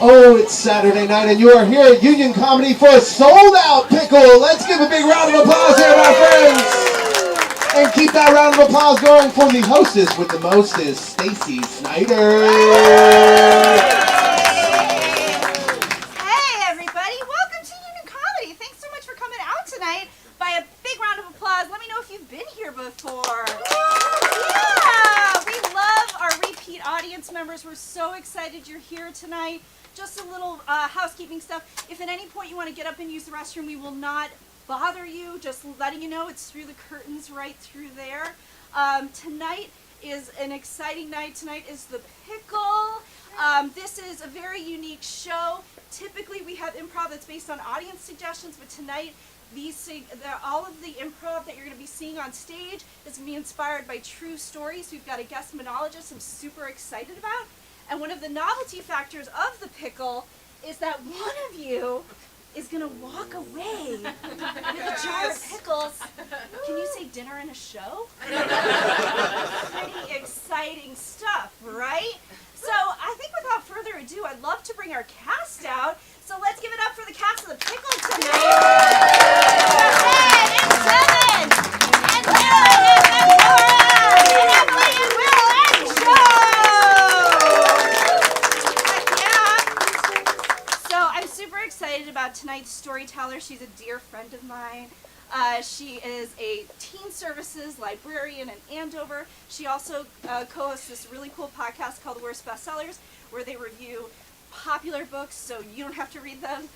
Oh, it's Saturday night, and you are here at Union Comedy for a sold-out Pickle. Let's give a big round of applause here, my friends. And keep that round of applause going for the hostess with the mostest, Stacy Snyder. Hey, everybody. Welcome to Union Comedy. Thanks so much for coming out tonight. By a big round of applause, let me know if you've been here before. Yeah, we love our repeat audience members. We're so excited you're here tonight. Just a little housekeeping stuff. If at any point you want to get up and use the restroom, we will not bother you. Just letting you know it's through the curtains right through there. Tonight is an exciting night. Tonight is the Pickle. This is a very unique show. Typically we have improv that's based on audience suggestions, but tonight all of the improv that you're going to be seeing on stage is going to be inspired by true stories. We've got a guest monologist I'm super excited about. And one of the novelty factors of the Pickle is that one of you is going to walk away with a jar of pickles. Can you say dinner and a show? Pretty exciting stuff, right? So I think without further ado, I'd love to bring our cast out. So let's give it up for the cast of the Pickle tonight. And Seven, and Karen, and Laura, and Emily, and Will, and Joe. So I'm super excited about tonight's storyteller. She's a dear friend of mine. She is a teen services librarian in Andover. She also co-hosts this really cool podcast called The Worst Bestsellers, where they review popular books so you don't have to read them.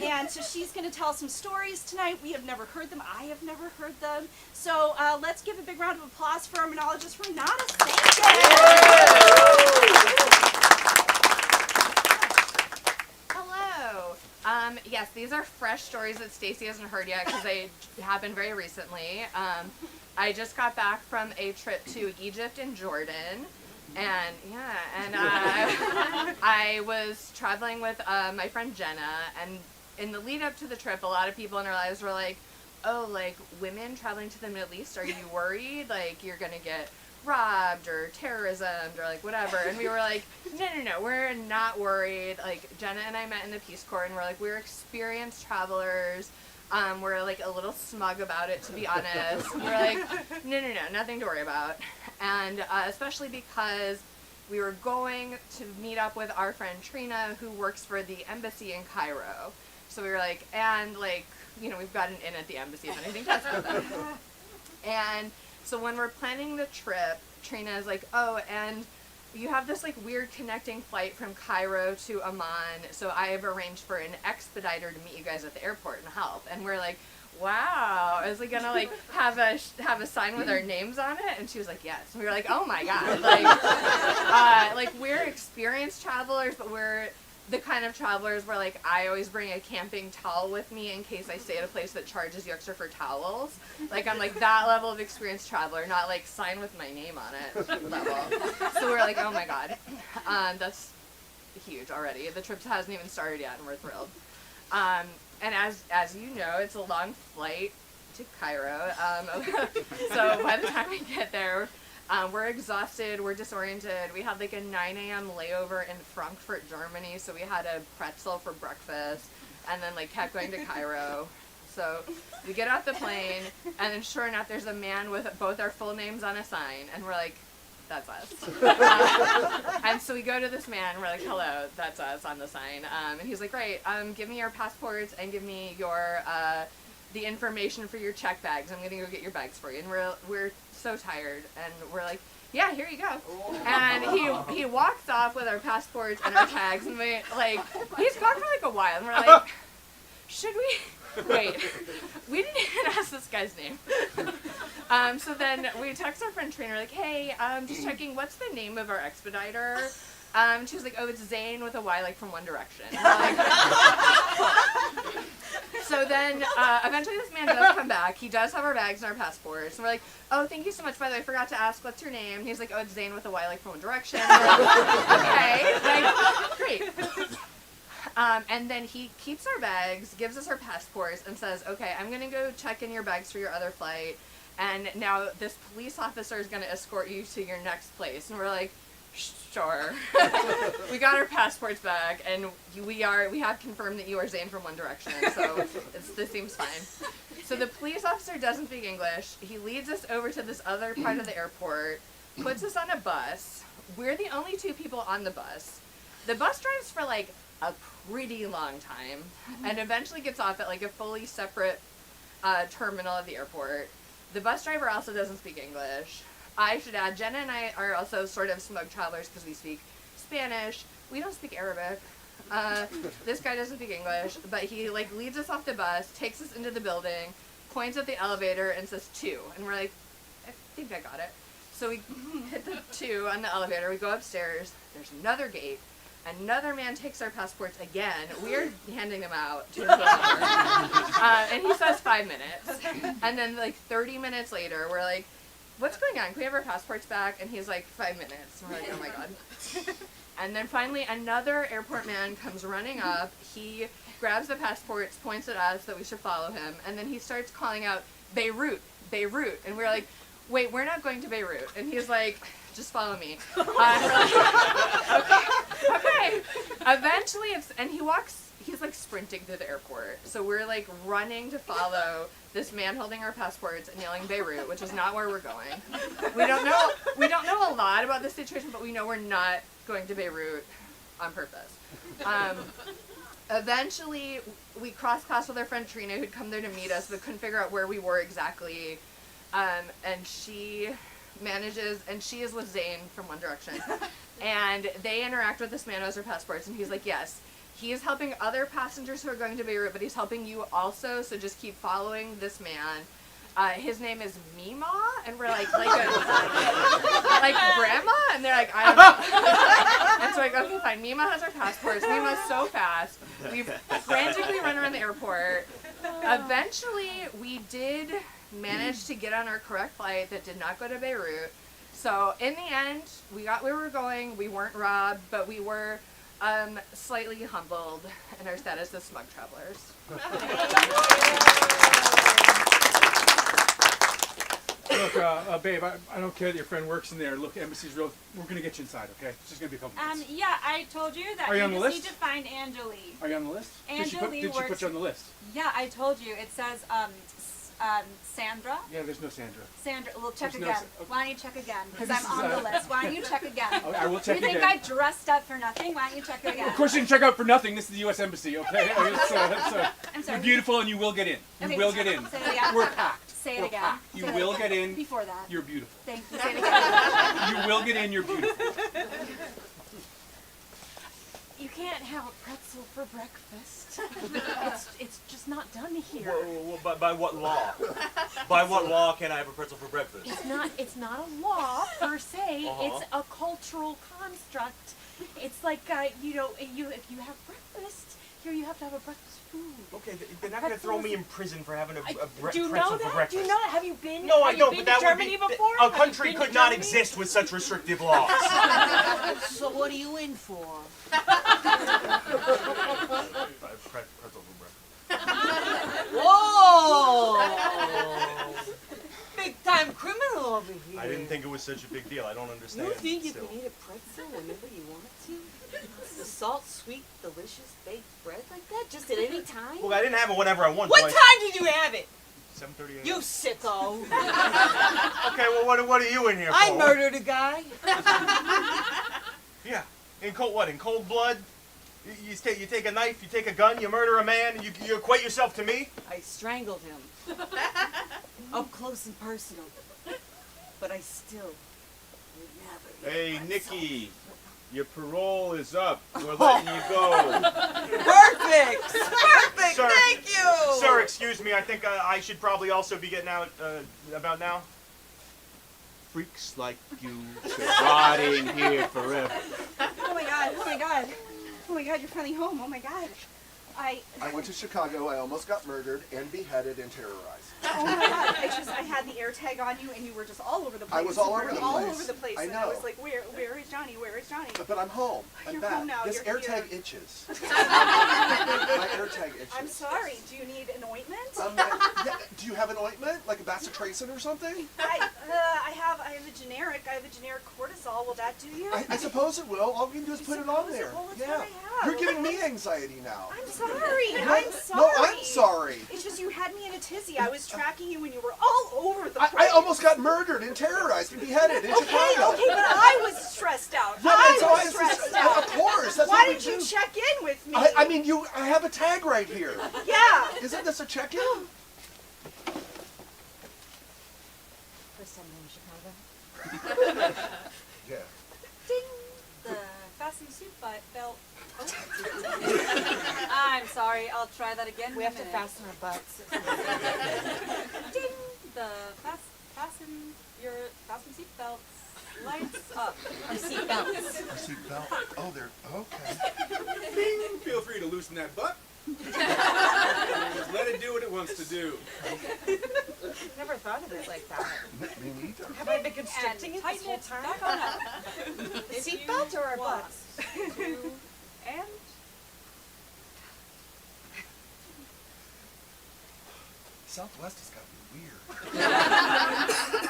And so she's going to tell some stories tonight. We have never heard them. I have never heard them. So let's give a big round of applause for our monologist, Renata. Hello. Yes, these are fresh stories that Stacy hasn't heard yet because they happened very recently. I just got back from a trip to Egypt and Jordan. And I was traveling with my friend Jenna, and in the lead up to the trip, a lot of people in our lives were like, oh, like, women traveling to the Middle East, are you worried? Like, you're gonna get robbed or terrorism or like whatever. And we were like, no, we're not worried. Like, Jenna and I met in the Peace Corps, and we're like, we're experienced travelers. We're like a little smug about it, to be honest. We're like, no, nothing to worry about. And especially because we were going to meet up with our friend Trina, who works for the embassy in Cairo. So we were like, and like, you know, we've got an in at the embassy if anything does happen. And so when we're planning the trip, Trina is like, oh, and you have this like weird connecting flight from Cairo to Amman, so I have arranged for an expediter to meet you guys at the airport and help. And we're like, wow, is it gonna like have a sign with our names on it? And she was like, yes. And we were like, oh my god, like we're experienced travelers, but we're the kind of travelers where like I always bring a camping towel with me in case I stay at a place that charges you extra for towels. Like I'm like that level of experienced traveler, not like sign with my name on it level. So we're like, oh my god, that's huge already. The trip hasn't even started yet, and we're thrilled. And as you know, it's a long flight to Cairo. So by the time we get there, we're exhausted, we're disoriented. We had like a 9 a.m. layover in Frankfurt, Germany, so we had a pretzel for breakfast, and then like kept going to Cairo. So we get off the plane, and then sure enough, there's a man with both our full names on a sign, and we're like, that's us. And so we go to this man, and we're like, hello, that's us on the sign. And he's like, great, give me your passports and give me your the information for your check bags. I'm gonna go get your bags for you. And we're so tired, and we're like, yeah, here you go. And he walks off with our passports and our tags, and we like, he's gone for like a while, and we're like, should we? Wait, we didn't even ask this guy's name. So then we text our friend Trina, like, hey, just checking, what's the name of our expediter? She was like, oh, it's Zayn with a Y, like from One Direction. And we're like, so then eventually this man does come back. He does have our bags and our passports. And we're like, oh, thank you so much. By the way, I forgot to ask, what's your name? And he's like, oh, it's Zayn with a Y, like from One Direction. And we're like, okay, like, great. And then he keeps our bags, gives us our passports, and says, okay, I'm going to go check in your bags for your other flight. And now this police officer is going to escort you to your next place. And we're like, Sure. We got our passports back, and we have confirmed that you are Zayn from One Direction, so this seems fine. So the police officer doesn't speak English. He leads us over to this other part of the airport, puts us on a bus. We're the only two people on the bus. The bus drives for like a pretty long time, and eventually gets off at like a fully separate terminal of the airport. The bus driver also doesn't speak English. I should add, Jenna and I are also sort of smug travelers because we speak Spanish. We don't speak Arabic. This guy doesn't speak English, but he like leads us off the bus, takes us into the building, points at the elevator and says 2. And we're like, I think I got it. So we hit the 2 on the elevator, we go upstairs, there's another gate. Another man takes our passports again. We're handing them out to his owner. And he says 5 minutes. And then like 30 minutes later, we're like, what's going on? Can we have our passports back? And he's like, 5 minutes. And we're like, oh my God. And then finally another airport man comes running up. He grabs the passports, points at us that we should follow him. And then he starts calling out, Beirut, Beirut. And we're like, wait, we're not going to Beirut. And he's like, just follow me. And we're like, okay. Eventually, he's like sprinting through the airport. So we're like running to follow this man holding our passports and yelling Beirut, which is not where we're going. We don't know a lot about this situation, but we know we're not going to Beirut on purpose. Eventually, we crossed paths with our friend Trina, who'd come there to meet us, but couldn't figure out where we were exactly. And she is with Zayn from One Direction. And they interact with this man who has her passports, and he's like, yes, he is helping other passengers who are going to Beirut, but he's helping you also, so just keep following this man. His name is Mima, and we're like grandma? And they're like, and so like, okay, fine. Mima has our passports. Mima's so fast. We frantically run around the airport. Eventually, we did manage to get on our correct flight that did not go to Beirut. So in the end, we got where we were going. We weren't robbed, but we were slightly humbled in our status as smug travelers. Look, babe, I don't care that your friend works in there. Look, embassy's real. We're gonna get you inside, okay? It's just gonna be a couple minutes. Yeah, I told you that Are you you on the just list? need to find Angelique. Are you on the list? Did she Angelique put works. you on the list? Yeah, I told you. It says Sandra. Yeah, there's no Sandra. Sandra, well, check There's no again. Sa- Why don't you check again? Because This I'm is, on the list. Why don't you check again? I will check You think again. I dressed up for nothing? Why don't you check again? Of course you didn't check out for nothing. This is the U.S. Embassy, okay? I'm sorry. You're beautiful and you will get in. You Okay, will get in. Say it again. We're packed. Say it We're again. packed. You Say it will again. get in. Before that. You're beautiful. Thank you. Say it again. You will get in. You're beautiful. You can't have a pretzel for breakfast. it's just not done here. Whoa, by what law? By what law can I have a pretzel for breakfast? It's not a law per se. Uh-huh. It's a cultural construct. It's like if you have breakfast here, you have to have a breakfast food. Okay, they're not going to throw me in prison for having a Do you pretzel know for that? breakfast. Do you know that? Have you been? No, I have don't. You been But that to Germany would be before? a Have you country been to could not Germany? exist with such restrictive laws. So what are you in for? Pretzel for breakfast. Whoa! Big time criminal over here. I didn't think it was such a big deal. I don't understand. You think you still. can eat a pretzel whenever you want to? The salt, sweet, delicious baked bread like that, just at any time? Well, I didn't have it whenever I want. What so time did you have it? 7:30 a.m. You sicko! Okay, well, what are you in here for? I murdered a guy. Yeah. In cold blood? You take a knife, you take a gun, you murder a man, you equate yourself to me? I strangled him. Up close and personal. But I still would never. Hey, Nikki, your parole is up. We're letting you go. Perfect! Perfect! Sir, Thank you! Sir, excuse me. I think I should probably also be getting out about now. Freaks like you should rot in here forever. Oh my god, oh my god. Oh my god, you're finally home. Oh my god. I went to Chicago. I almost got murdered and beheaded and terrorized. Oh my god! I had the air tag on you, and you were just all over the place. I was all over You the were all place. over the place. I And know. I was like, where is Johnny? Where is Johnny? But I'm home. I'm You're back. home now. This You're air tag here. itches. My air tag itches. I'm sorry. Do you need an ointment? Yeah, do you have an ointment, like a bacitracin or something? I have a generic. I have a generic cortisol. Will that do you? I suppose it will. All we can do is put it on there. Well, that's Yeah. what I have. You're giving me anxiety now. I'm sorry. No, I'm sorry. No, I'm sorry. It's just you had me in a tizzy. I was tracking you when you were all over the place. I almost got murdered and terrorized and beheaded in Chicago. Okay, but I was stressed out. Yeah, I so was stressed out. Of course. That's Why what we didn't you do. check in with me? I mean, I have a tag right here. Yeah. Isn't this a check-in? First time in Chicago. Yeah. Ding! The fasten suit belt. Oh. I'm sorry, I'll try that again. We have to fasten our butts. Ding! The fasten seat belts lights up. Our seat belts. A seat belt. Oh, they're okay. Bing! Feel free to loosen that butt. Just let it do what it wants to do. Never thought of it like that. Me neither. Have I been constricting it this whole time? Back on up. The seat belt or our butts? And Southwest has got to be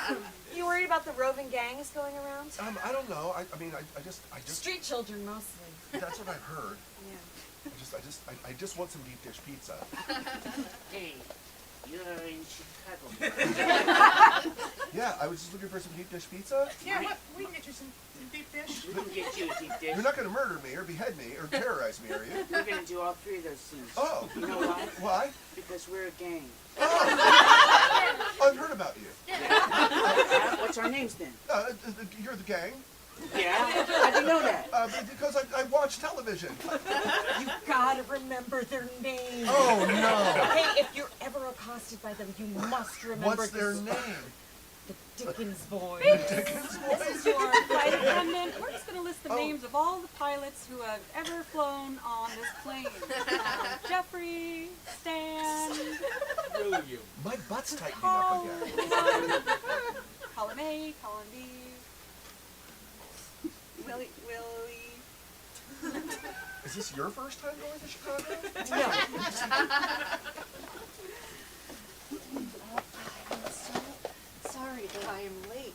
weird. You worried about the roving gangs going around? I don't know. I mean, I just. Street children mostly. That's what I've heard. Yeah. I just want some deep dish pizza. Hey, you're in Chicago. Yeah, I was just looking for some deep dish pizza. Yeah, what? We can get you some deep dish. We can get you a deep dish. You're not going to murder me or behead me or terrorize me, are you? We're going to do all three of those things. Oh. You know why? Why? Because we're a gang. Oh. I've heard about you. What's our names then? You're the gang. Yeah? How'd you know that? Because I watch television. You gotta remember their names. Oh, no. Hey, if you're ever accosted by them, you must remember What's their name? The Dickens boys. The Dickens boys? This is your flight attendant. We're just going to list the names of all the pilots who have ever flown on this plane. Jeffrey, Stan, William. My butt's tightening up again. Colin A, Colin B, Willie. Is this your first time going to Chicago? No. I'm so sorry that I am late.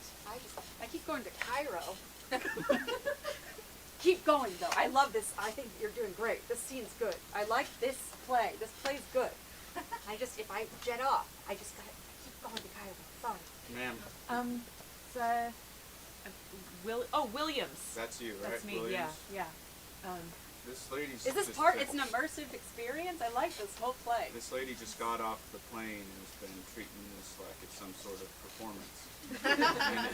I keep going to Cairo. Keep going though. I love this. I think you're doing great. This scene's good. I like this play. This play's good. If I jet off, I just gotta keep going to Cairo. Sorry. Ma'am, Williams. that's you, right? That's me. Williams? Yeah. This lady's Is this just part? It's an immersive experience. I like this whole play. This lady just got off the plane and has been treating this like it's some sort of performance.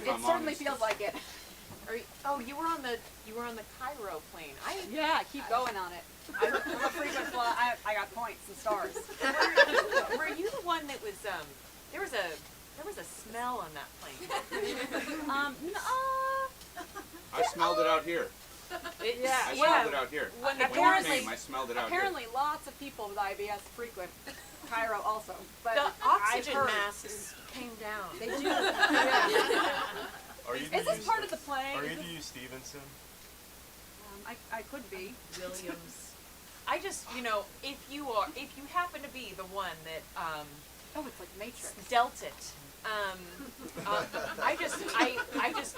It certainly feels like it. You were on the Cairo plane. Yeah, keep going on it. I'm a frequent flyer. I got points and stars. Were you the one that was there was a smell on that plane? I smelled it out here. I smelled it out here. When you apparently, came, I smelled it out apparently lots of people with IBS frequent Cairo also. But The I've oxygen heard- masks came down. They do. Are you Is this part of the play? Are Is you this- the Stevenson? I could be. Williams. I just, if you happen to be the one that Oh, it's like Matrix. dealt it, I just,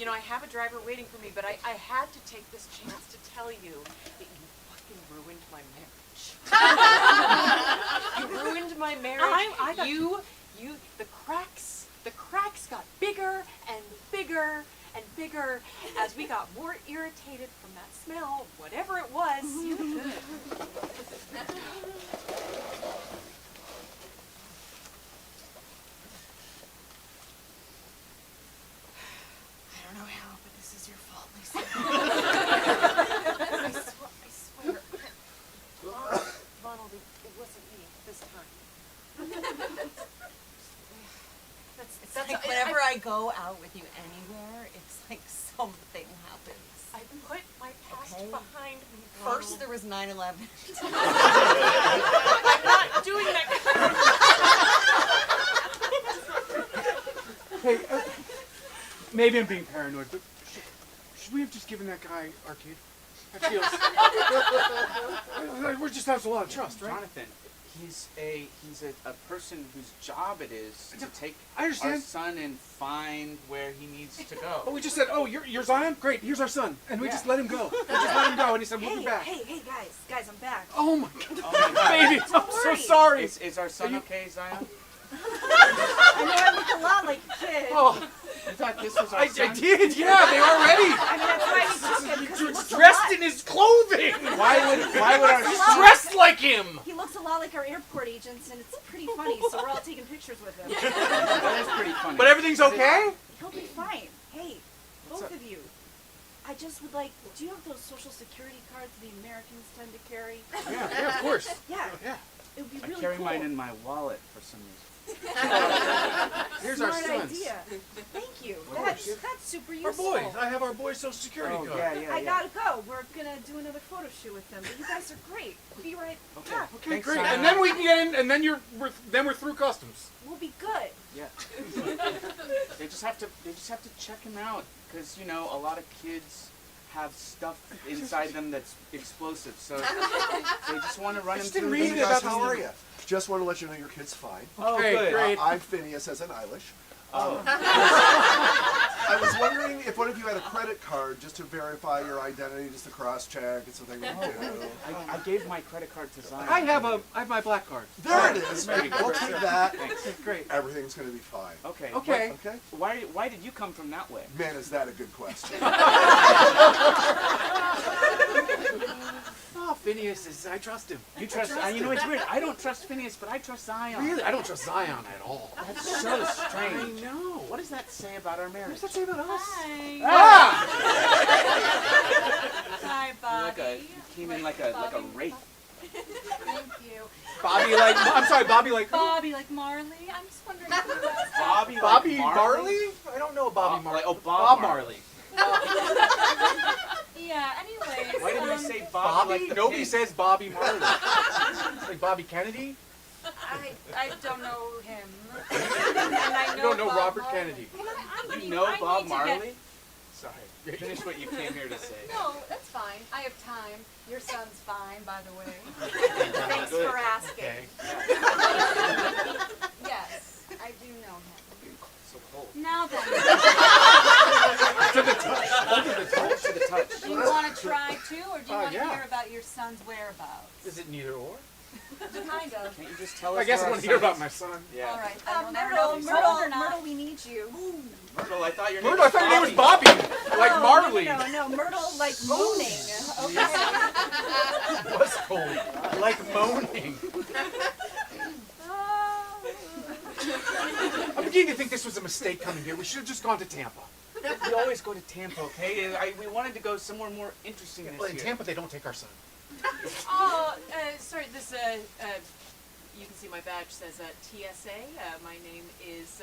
I have a driver waiting for me, but I had to take this chance to tell you that you fucking ruined my marriage. You ruined my marriage. The cracks got bigger and bigger and bigger as we got more irritated from that smell, whatever it was. You could. I don't know how, but this is your fault, Lisa. I swear. Ronald, it wasn't me this time. It's like whenever I go out with you anywhere, it's like something happens. I put my past Okay. behind me, First there was 9/11. I'm not doing that. Hey, maybe I'm being paranoid, but should we have just given that guy our kid? That feels. We just have a lot of trust, right? Jonathan, he's a person whose job it is to take I understand. our son and find where he needs to go. But we just said, oh, you're Zion? Great, here's our son. And we Yeah. just let him go. We just let him go, and he said, we'll be Hey, back. hey, guys, I'm back. Oh my God. Oh my God. Baby, I'm so sorry. Is our son okay, Zion? I know I look a lot like a kid. Oh, You thought this was our I son? did, yeah, they are ready. I mean, that's why we took him, because he looks a Dressed lot. in his clothing. Why would our He's son? Dressed like him. He looks a lot like our airport agents, and it's pretty funny, so we're all taking pictures with him. That is pretty funny. But everything's okay? He'll be fine. Hey, What's both up? of you. I just would like, do you have those social security cards the Americans tend to carry? Yeah, of course. Yeah. Yeah. It would be I really carry cool. mine in my wallet for some reason. Here's our Smart sons. idea. Thank you. Of That's course. super Our useful. boys. I have our boys' social security Oh, card. yeah. I gotta go. We're gonna do another photo shoot with them. But you guys are great. Be right back. Okay, Thanks, great. Zion. And then we can get in, and then we're through customs. We'll be good. Yeah. They just have to check him out, because a lot of kids have stuff inside them that's explosive. So they just want to run him just through. didn't Hey read the guys, about how the- are you? Just want to let you know your kid's fine. Oh, Okay, good. great. I'm Phineas as in Eilish. Oh. I was wondering if one of you had a credit card just to verify your identity, just to cross-check. It's something we do. I gave my credit card to Zion. I have my black card. There it is. There you go. We'll take that. Great. Everything's going to be fine. Okay. Okay. Okay? Why did you come from that way? Man, is that a good question. Oh, Phineas I trust him. You trust? It's weird. I don't trust Phineas, but I trust Zion. Really? I don't trust Zion at all. That's so I strange. know. What does that say about our marriage? What does that say about us? Hi. Ah! Hi, Bobby. You came in like a wraith. Thank you. Bobby I'm sorry, Bobby Bobby, like Marley? I'm just wondering if you guys... Bobby Marley? I don't know Bobby Marley. Oh, Bob Marley. Yeah, anyways. Why didn't you say Bobby? Bobby? Like the Nobody pig? says Bobby Marley. Like Bobby Kennedy? I don't know him. And I You don't know Bob Robert Marley. Kennedy. You know I Bob need to get- Marley? Sorry. Finish what you came here to say. No, that's fine. I have time. Your son's fine, by the way. Thanks for asking. Okay. Yes, I do know him. So cold. Now then, To the touch. Hold to the touch. To the touch. do you want to try too, or do you want to yeah. hear about your son's whereabouts? Is it neither or? Kind of. Can't you just tell us? I guess I where want to our hear about son my son. is? Yeah. All right. Myrtle, he's old or not. Myrtle, we need you. Myrtle, I thought your name Myrtle, I thought your name was Bobby. Like No, Marley. No, Myrtle, like moaning. Okay. It was cold. Like moaning. I'm beginning to think this was a mistake coming here. We should have just gone to Tampa. We always go to Tampa, okay? We wanted to go somewhere more interesting this Well, in year. Tampa, they don't take our son. Oh, sorry. This you can see my badge says TSA. My name is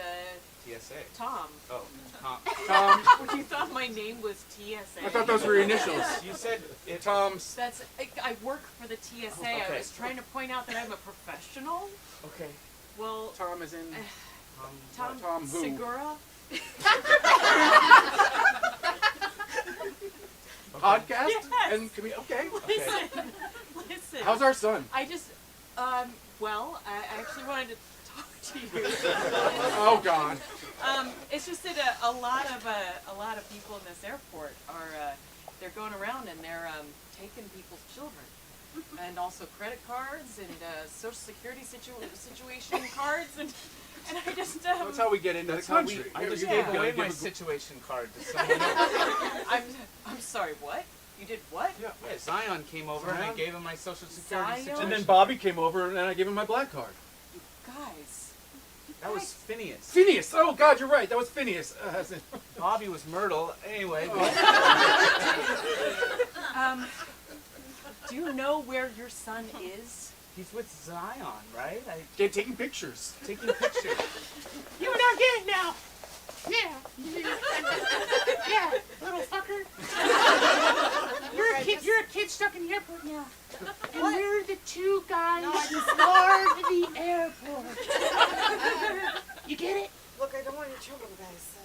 TSA. Tom. Oh, Tom. Tom. You thought my name was TSA? I thought those were your initials. You said it. Tom's. That's. I work for the TSA. Okay. I was trying to point out that I'm a professional. Okay. Well, Tom is in. Tom Tom who? Segura. Podcast? Yes. And okay. Listen. How's our son? I just, well, I actually wanted to talk to you. Oh God. It's just that a lot of people in this airport are, they're going around and they're taking people's children, and also credit cards and social security situation cards, and I just That's how we get into the That's how we. country. I just You gave gotta away give my a- situation card to someone else. I'm sorry. What? You did what? Yeah. Yeah, Zion came over and I Zion? gave him my social security Zion? situation. And then Bobby came over and I gave him my black card. Guys. That was Phineas. Phineas. Oh God, you're right. That was Phineas. Bobby was Myrtle. Anyway. Do you know where your son is? He's with Zion, right? Taking pictures. Taking pictures. You're not getting now. Yeah. Yeah, little fucker. You're a kid stuck in the airport now. And we're the two guys who guard the airport. You get it? Look, I don't want any trouble, guys.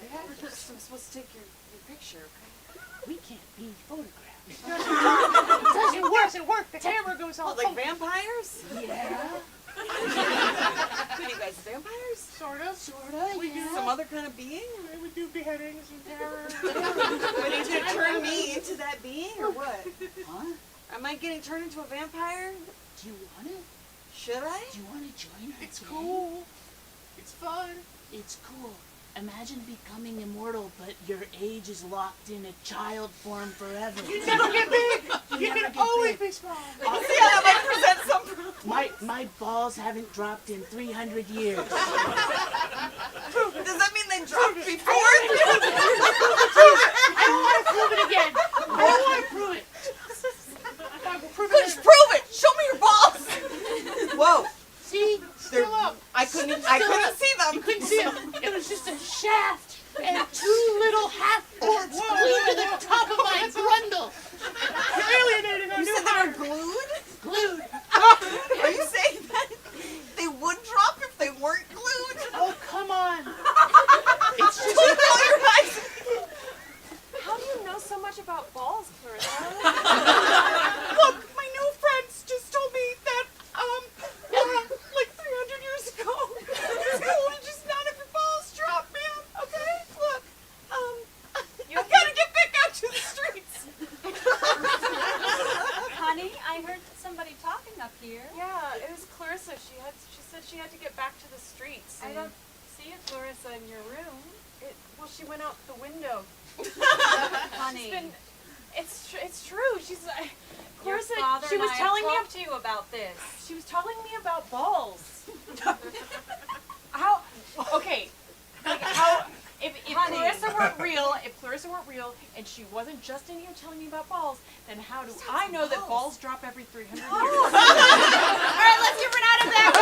I'm supposed to take your picture, okay? We can't be photographed. It doesn't work. The camera goes off. Like vampires? Yeah. What are you guys, vampires? Sorta, We do some other kind of being? We do beheadings and terror. Are you gonna turn me into that being or what? Huh? Am I getting turned into a vampire? Do you want it? Should I? Do you want to join her? It's gang? cool. It's fun. It's cool. Imagine becoming immortal, but your age is locked in a child form forever. You never get big. You can always be small. I'll see how that might present some problems. My balls haven't dropped in 300 years. Does that mean they dropped before? I want to prove it again. I want to prove it. Just prove it. Show me your balls. Whoa. See? Still up. I couldn't see them. You couldn't see them. It was just a shaft and two little half-boards glued to the top of my grundle. You're alienating our You new said they heart. were glued? Glued. Are you saying that they would drop if they weren't glued? Oh, come on. It's just... Don't roll your eyes. How do you know so much about balls, Clarissa? Look, my new friends just told me that, like 300 years ago, it's cool to just not have your balls drop, man. Okay? Look, you gotta get back out to the streets. Honey, I heard somebody talking up here. Yeah, it was Clarissa. She said she had to get back to the streets. I don't see a Clarissa in your room. Well, she went out the window. Honey. It's true. She's Clarissa. Your father She was and I telling me. talked to you about this. She was telling me about balls. How? Okay. Like how? If Honey. Clarissa weren't real, and she wasn't just in here telling me about balls, then how do I know that balls drop every 300 years? All right, let's give Renata back.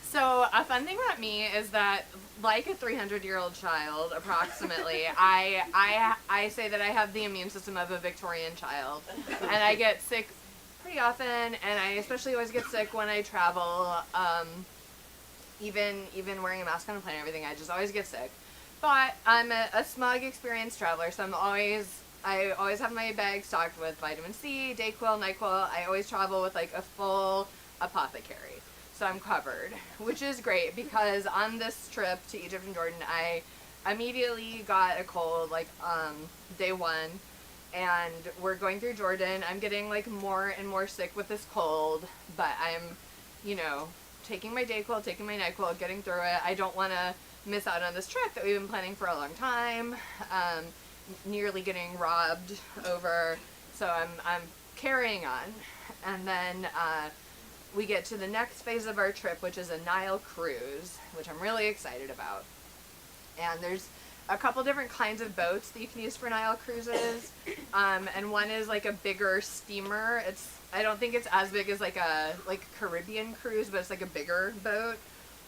So a fun thing about me is that, like a 300-year-old child, approximately, I say that I have the immune system of a Victorian child, and I get sick pretty often, and I especially always get sick when I travel. Even wearing a mask on a plane and everything, I just always get sick. But I'm a smug, experienced traveler, so I always have my bag stocked with vitamin C, Dayquil, NyQuil. I always travel with like a full apothecary. So I'm covered, which is great because on this trip to Egypt and Jordan, I immediately got a cold like day one, and we're going through Jordan. I'm getting like more and more sick with this cold, but I'm, taking my Dayquil, taking my NyQuil, getting through it. I don't want to miss out on this trip that we've been planning for a long time. Nearly getting robbed over, so I'm carrying on, and then we get to the next phase of our trip, which is a Nile cruise, which I'm really excited about. And there's a couple different kinds of boats that you can use for Nile cruises, and one is like a bigger steamer. I don't think it's as big as like a Caribbean cruise, but it's like a bigger boat.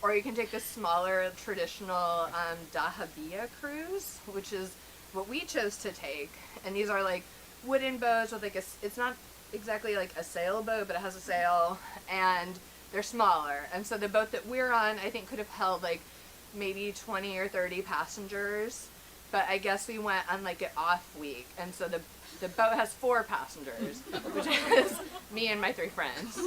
Or you can take the smaller traditional dahabeeyah cruise, which is what we chose to take. And these are like wooden boats with like it's not exactly like a sailboat, but it has a sail, and they're smaller. And so the boat that we're on, I think, could have held like maybe 20 or 30 passengers, but I guess we went on like an off week, and so the boat has 4 passengers, which is me and my 3 friends,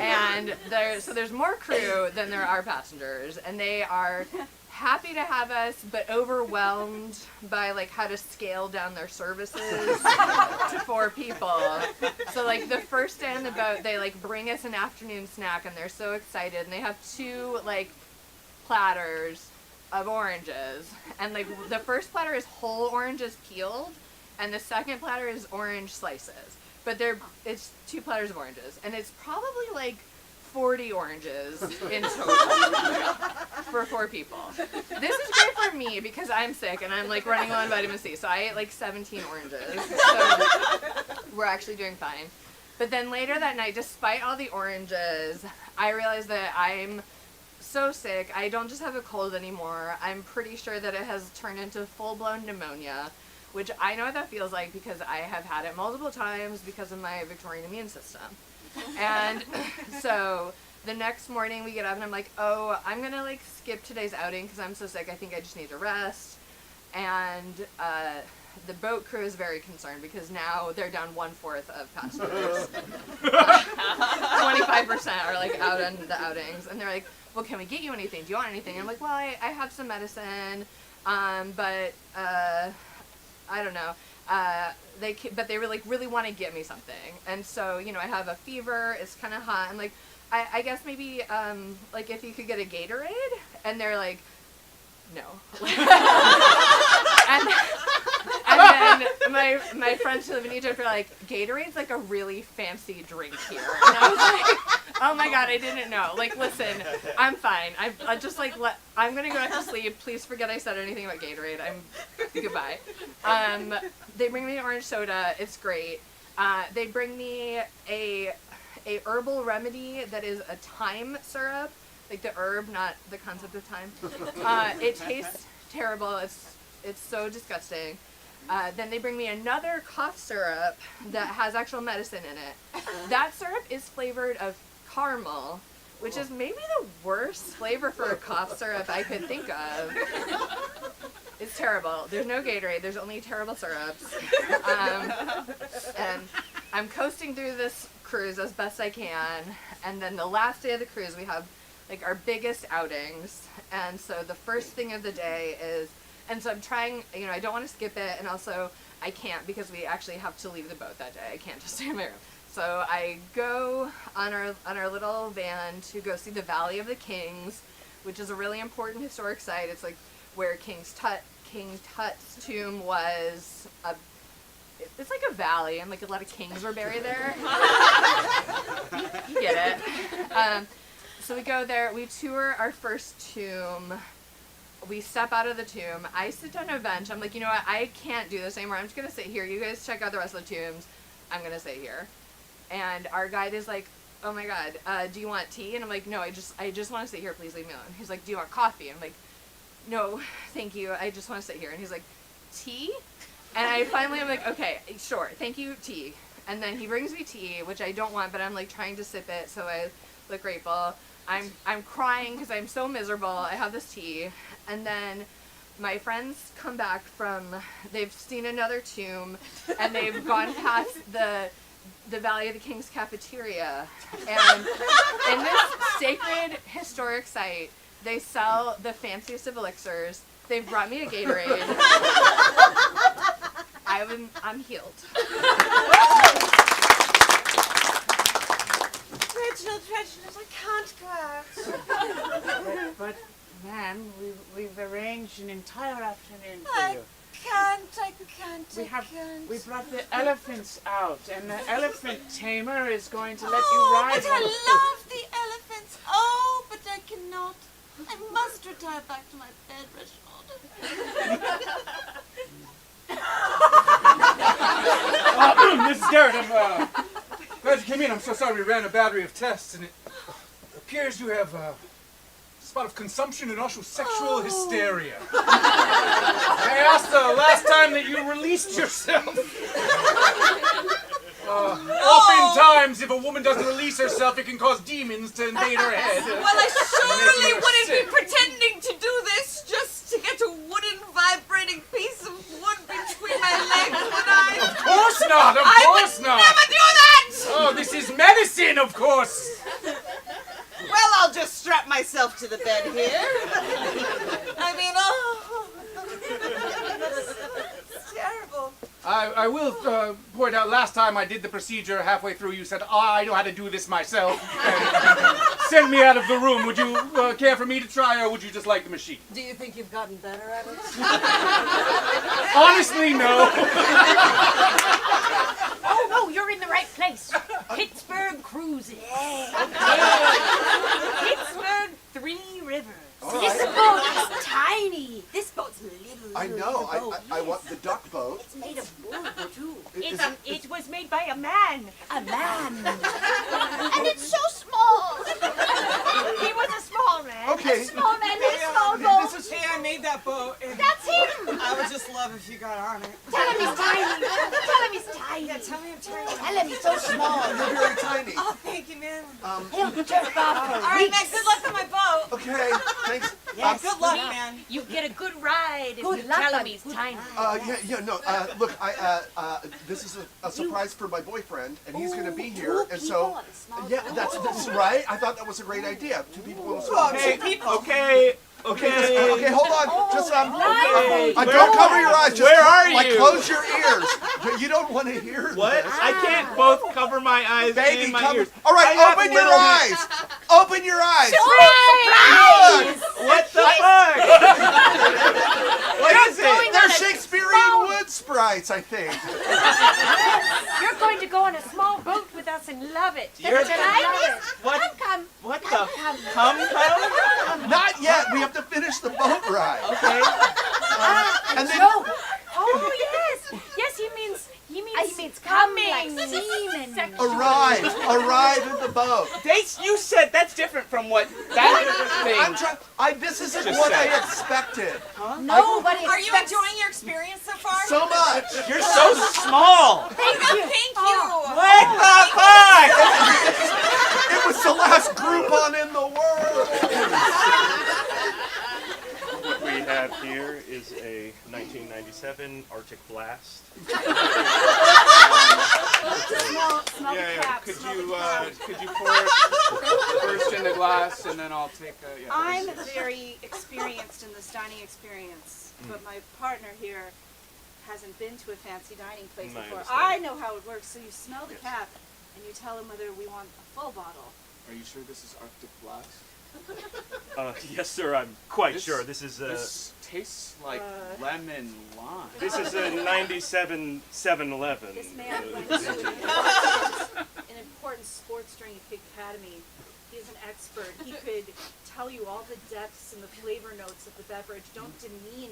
and there's more crew than there are passengers, and they are happy to have us, but overwhelmed by like how to scale down their services to 4 people. So like the first day on the boat, they like bring us an afternoon snack, and they're so excited, and they have 2 like platters of oranges, and like the first platter is whole oranges peeled, and the second platter is orange slices. But it's 2 platters of oranges, and it's probably like 40 oranges in total for 4 people. This is great for me because I'm sick and I'm like running low on vitamin C, so I ate like 17 oranges. So we're actually doing fine. But then later that night, despite all the oranges, I realized that I'm so sick. I don't just have a cold anymore. I'm pretty sure that it has turned into full-blown pneumonia, which I know what that feels like because I have had it multiple times because of my Victorian immune system. And so the next morning we get up and I'm like, oh, I'm going to like skip today's outing because I'm so sick. I think I just need to rest. And the boat crew is very concerned because now they're down 1/4 of passengers. 25% are like out on the outings. And they're like, well, can we get you anything? Do you want anything? And I'm like, well, I have some medicine, but I don't know. But they really want to get me something. And so, you know, I have a fever. It's kind of hot. I'm like, I guess maybe like if you could get a Gatorade. And they're like, no. and then my friends who live in Egypt are like, Gatorade's like a really fancy drink here. And I was like, oh my god, I didn't know. Like, listen, I'm fine. I just like I'm gonna go back to sleep. Please forget I said anything about Gatorade. Goodbye. They bring me orange soda. It's great. They bring me a herbal remedy that is a thyme syrup. Like the herb, not the concept of time. It tastes terrible. It's so disgusting. Then they bring me another cough syrup that has actual medicine in it. That syrup is flavored of caramel, which is maybe the worst flavor for a cough syrup I could think of. It's terrible. There's no Gatorade. There's only terrible syrups. And I'm coasting through this cruise as best I can. And then the last day of the cruise, we have like our biggest outings. And so the first thing of the day is, and so I'm trying, you know, I don't want to skip it. And also I can't because we actually have to leave the boat that day. I can't just stay in my room. So I go on our little van to go see the Valley of the Kings, which is a really important historic site. It's like where King Tut's tomb was. It's like a valley, and like a lot of kings were buried there. You get it. So we go there. We tour our first tomb. We step out of the tomb. I sit down on a bench. I'm like, you know what? I can't do this anymore. I'm just gonna sit here. You guys check out the rest of the tombs. I'm gonna sit here. And our guide is like, oh my god, do you want tea? And I'm like, no, I just want to sit here. Please leave me alone. He's like, do you want coffee? And I'm like, no, thank you. I just want to sit here. And he's like, tea? And I'm like, okay, sure, thank you, tea. And then he brings me tea, which I don't want, but I'm like trying to sip it, so I look grateful. I'm crying because I'm so miserable. I have this tea. And then my friends come back they've seen another tomb, and they've gone past the Valley of the Kings cafeteria. And in this sacred, historic site, they sell the fanciest of elixirs. They've brought me a Gatorade. I'm healed. Reginald, I can't go out. But ma'am, we've arranged an entire afternoon for I you. can't. We brought the elephants out, and the elephant tamer is going to let you ride But I them. love the elephants. Oh, but I cannot. I must retire back to my bed, Reginald. Mrs. Garrett, I'm glad you came in. I'm so sorry we ran a battery of tests, and it appears you have a spot of consumption and also sexual hysteria. I asked the last time that you released yourself. Oftentimes, if a woman doesn't release herself, it can cause demons to invade her head. Well, I surely wouldn't be pretending to do this just to get a wooden vibrating piece of wood between my legs, would I? Of course not! Of course not! Never do that! Oh, this is medicine, of course! Well, I'll just strap myself to the bed here. I mean, it's terrible. I will point out, last time I did the procedure, halfway through you said, I know how to do this myself, and send me out of the room. Would you care for me to try, or would you just like the machine? Do you think you've gotten better at it? Honestly, no. Oh, no, you're in the right place. Pittsburgh Cruises. Pittsburgh Three Rivers. This boat is tiny. This boat's little. I know. I want the duck boat. It's made of wood, too. It was made by by a man. A man. And it's so small. He was a small man. Okay. A small man with a small This boat. is- Hey, I made that boat. And That's him. I would just love if you got on it. Tell him he's tiny. Tell him he's tiny. Yeah, tell me I'm tiny. Tell him he's so small. You're very tiny. Oh, thank you, man. He'll jerk off for All right, weeks. man. Good luck on my boat. Okay, thanks. Yes. Good luck, man. You get a good ride if Good you luck, tell him buddy. he's Good tiny. No. Look, this is a surprise for my boyfriend, and he's going to be here, and people so. on a small Yeah, boat. that's right. I thought that was a great idea. 2 people on a small boat. Okay. Okay, hold on. Just nice. don't cover your eyes. Just Where are like you? close your ears. You don't want to hear What? this. I can't both cover my eyes Baby, and my cover. ears. All right, I have open your little- eyes. Open your eyes. Surprise! What the fuck? What is it? They're Shakespearean wood sprites, I think. You're going to go on a small boat with us and love it. You're Tonight? what? Come. What the? Come? Not yet. We have to finish the boat ride. Okay. And then, Oh yes. Yes, he means coming. Like semen. arrive in the boat. You said that's different from what that thing. This isn't Just what said. I expected. Nobody Are you expects... enjoying your experience so far? So much. You're so small. Thank you. Thank you. What the fuck? It was the last Groupon in the world. What we have here is a 1997 Arctic Blast. Smell the cap. Could you pour it first in the glass and then I'll take a. Yeah, I'm very experienced in this dining experience, but my partner here hasn't been to a fancy dining place I before. understand. I know how it works, so you smell the cap and you tell him whether we want a full bottle. Are you sure this is Arctic Blast? Yes, sir. I'm quite sure. This is This tastes like lemon lime. this is a 97 7-Eleven. This man went to an important sports drink academy. He's an expert. He could tell you all the depths and the flavor notes of the beverage. Don't demean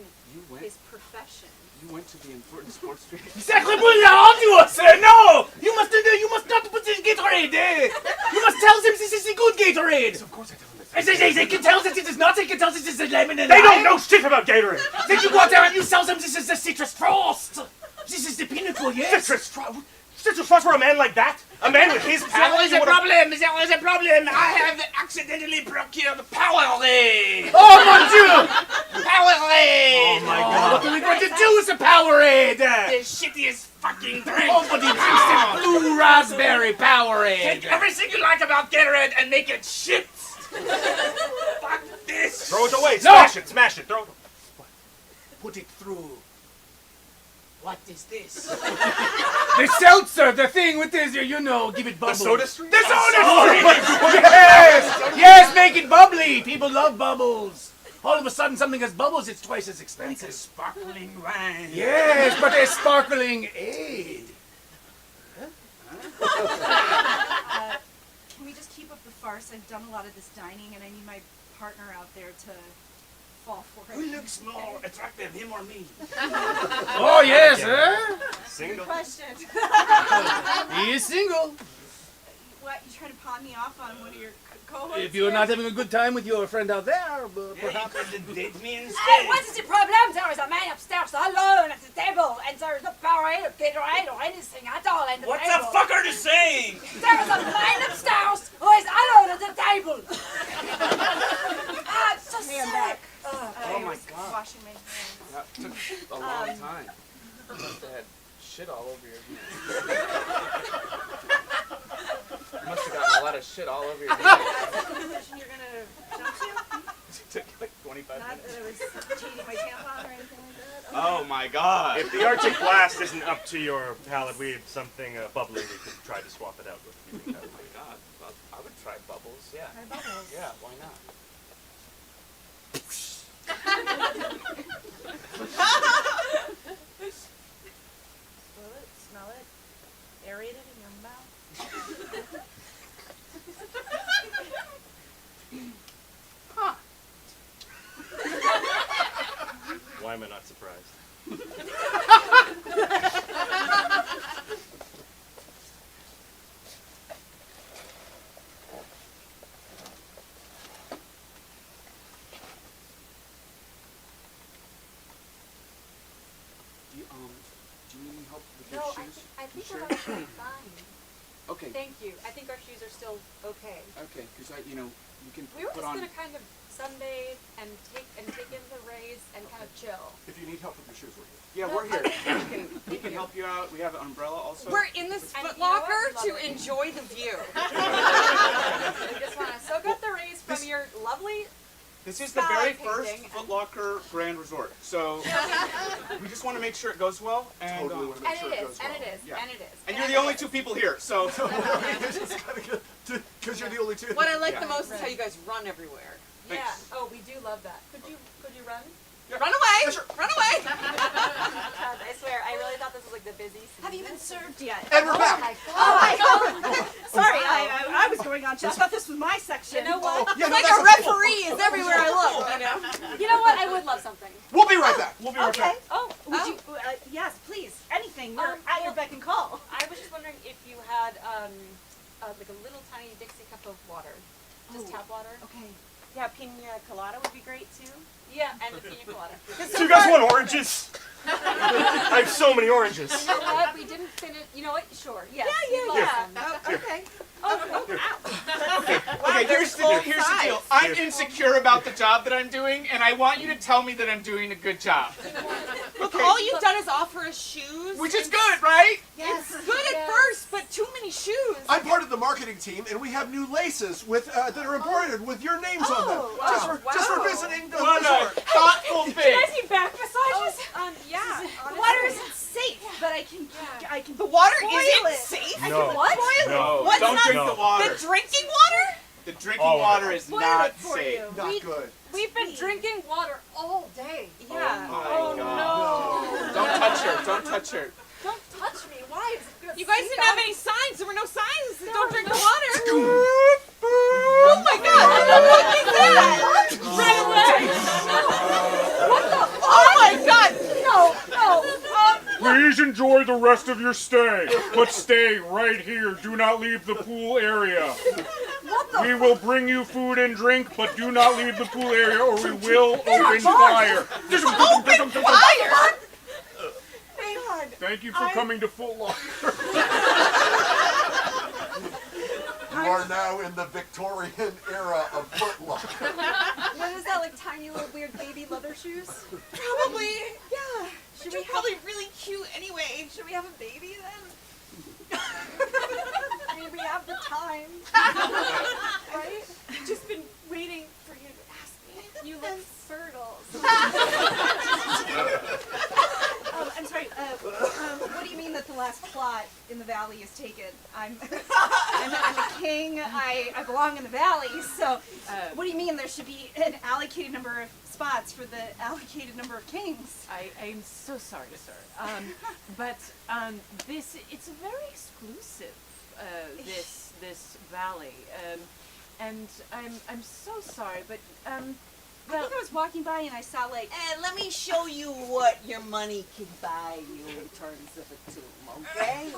his profession. You went to the important sports drink. Sacre bleu, il a rendu us! No! You must not put this Gatorade! You must tell them this is a good Gatorade! Of course I tell them this. They can tell that it is not, they can tell this is a lemon and They lime. don't know shit about Gatorade. Then you go out there and you tell them this is the citrus frost! This is the pinnacle, yes? Citrus frost for a man like that? A man with his palate? There is a problem, there is a problem. I have accidentally procured Powerade. Oh mon dieu! Powerade! Oh my God. What are we going to do with the Powerade? The shittiest fucking drink. Nobody drinks the blue raspberry Powerade. Take everything you like about Gatorade and make it shit. Fuck this. Throw it away. No. Smash it. Throw it. Put it through. What is this? The seltzer, the thing with this, you know, give it bubbles. The soda stream? The soda stream! Yes, make it bubbly. People love bubbles. All of a sudden, something has bubbles, it's twice as expensive. Like a sparkling wine. Yes, but a sparkling aid. Can we just keep up the farce? I've done a lot of this dining, and I need my partner out there to fall for it. Who looks more attractive, him or me? Oh, yes, huh? Single. Question. He is single. What, you trying to pawn me off on one of your cohorts? If you're not having a good time with your friend out there, perhaps. Date me instead. Hey, what is the problem? There is a man upstairs alone at the table, and there is no Powerade or Gatorade or anything at all in the What table. the fuck are you saying? There is a man upstairs who is alone at the table. Ah, it's so sick. Oh my god. Washing my hands. That took a long time. You must have had shit all over your hands. You must have gotten a lot of shit all over your hands. Position you're gonna jump to? It took like 25 Not minutes. that I was changing my tampon or anything like that. Oh my god. If the Arctic Blast isn't up to your palate, we have something bubbly we could try to swap it out with. Oh my god. Well, I would try bubbles, yeah. Try bubbles. Yeah, why not? Smell it, aerate it in your mouth. Why am I not surprised? Do you need any help with No, your I shoes? think, I think You we're sure? actually fine. Okay. Thank you. I think our shoes are still okay. Okay, because you can We were put just on. gonna kind of sunbathe and take in the rays and kind of chill. If you need help with your shoes, we're here. Yeah, we're here. We can help you out. We have an umbrella also. We're in this And Foot you know what? Locker We love to it. enjoy the view. We just want to soak up the rays from this- your lovely. This is the sky very painting first and- Foot Locker Grand Resort, so we just want to make sure it goes well. And, Totally want to make sure it goes well. Yeah. And it is. And you're the only two people here, so. Because you're the only two. What I like Yeah. the most is how you guys run everywhere. Yeah. Thanks. Oh, we do love that. Could you run? Yeah. Run away! Yeah, sure. Run away! God, I swear, I really thought this was like the busy season. Have you been served yet? And we're back. Oh my God! Sorry, I was going on. I thought this was my section. You know what? Yeah, It's no, like that's a okay. referee is everywhere I look, you know? You know what? I would love something. We'll be right back. We'll be right Okay. back. Oh, Would you? Yes, please. Anything. You're at your beck and call. I was just wondering if you had like a little tiny Dixie cup of water, just tap water. Okay. Yeah, pina colada would be great too. Yeah, and the pina colada. Do you guys want oranges? I have so many oranges. You know what? We didn't finish. You know what? Sure. Yes. Yeah. Oh, okay. Okay, here's the deal. I'm insecure about the job that I'm doing, and I want you to tell me that I'm doing a good job. Look, all you've done is offer us shoes. Which is good, right? It's good at first, but too many shoes. I'm part of the marketing team, and we have new laces with that are embroidered with your names on them. wow. Just for visiting the What a resort. thoughtful thing. need back massages? Yeah. The water isn't safe, but I can. The water Boil isn't it. safe. No. What? No. What's Don't not drink the water. The drinking water? The drinking All of water it. is Boil not it for safe. you. Not good. We've been drinking water all day. Yeah. Oh my God. Don't touch her. Don't touch her. Don't touch me. Why is it good? You guys didn't have any signs. There were no signs. Don't drink the water. Oh my God! What the fuck is that? Right away. What the? Oh my God! Please enjoy the rest of your stay, but stay right here. Do not leave the pool area. We will bring you food and drink, but do not leave the pool area or we will open fire. Open fire! Thank you for coming to Foot Locker. You are now in the Victorian era of Foot Locker. What is that? Like tiny little weird baby leather shoes? Probably. Yeah. But you're probably really cute anyway. Should we have a baby then? I mean, we have the time. Right? Just been waiting for you to ask me. You look fertile. I'm sorry. What do you mean that the last plot in the valley is taken? I'm a king. I belong in the valley. So, what do you mean there should be an allocated number of spots for the allocated number of kings? I'm so sorry, sir. But it's very exclusive. This valley. And I'm so sorry, but I think I was walking by and I saw like. And let me show you what your money can buy you in terms of a tomb, okay?